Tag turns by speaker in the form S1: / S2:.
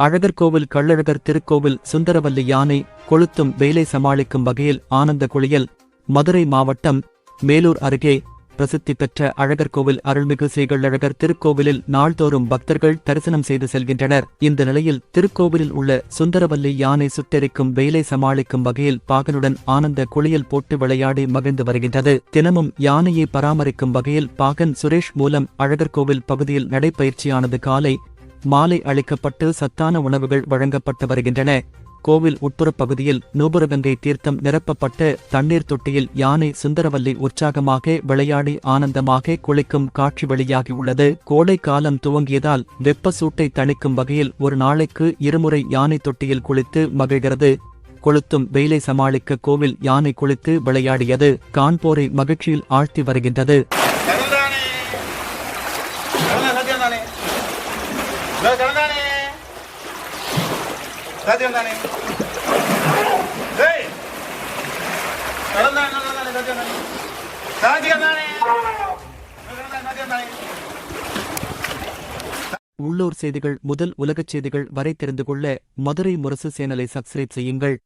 S1: அழகர்கோவில் கள்ளழகர் திருக்கோவில் சுந்தரவல்லி யானை கொளுத்தும் வெயிலை சமாளிக்கும் வகையில் ஆனந்த குளியல். மதுரை மாவட்டம் மேலூர் அருகே பிரசித்தி பெற்ற அழகர்கோவில் அருள்மிகு ஸ்ரீகள்ளழகர் திருக்கோவிலில் நாள்தோறும் பக்தர்கள் தரிசனம் செய்து செல்கின்றனர். இந்த நிலையில் திருக்கோவிலில் உள்ள சுந்தரவல்லி யானை சுட்டெரிக்கும் வெயிலை சமாளிக்கும் வகையில் பாகனுடன் ஆனந்த குளியல் போட்டு விளையாடி மகிழ்ந்து வருகின்றது. தினமும் யானையை பராமரிக்கும் வகையில் பாகன் சுரேஷ் மூலம் அழகர்கோவில் பகுதியில் நடைபயிற்சியானது காலை மாலை அளிக்கப்பட்டு சத்தான உணவுகள் வழங்கப்பட்டு வருகின்றன. கோவில் உட்புறப் பகுதியில் நூபுரகங்கை தீர்த்தம் நிரப்பப்பட்ட தண்ணீர் தொட்டியில் யானை சுந்தரவல்லி உற்சாகமாக விளையாடி ஆனந்தமாக குளிக்கும் காட்சி வெளியாகியுள்ளது. கோடை காலம் துவங்கியதால் வெப்ப சூட்டை தணிக்கும் வகையில் ஒரு நாளைக்கு இருமுறை யானை தொட்டியில் குளித்து மகிழ்கிறது. கொளுத்தும் வெயிலை சமாளிக்க கோவில் யானை குளித்து விளையாடியது காண்போரை மகிழ்ச்சியில் ஆழ்த்தி வருகின்றது. உள்ளூர் செய்திகள் முதல் உலகச் செய்திகள் வரை தெரிந்து கொள்ள மதுரை முரசு சேனலை சப்ஸ்கிரைப் செய்யுங்கள்.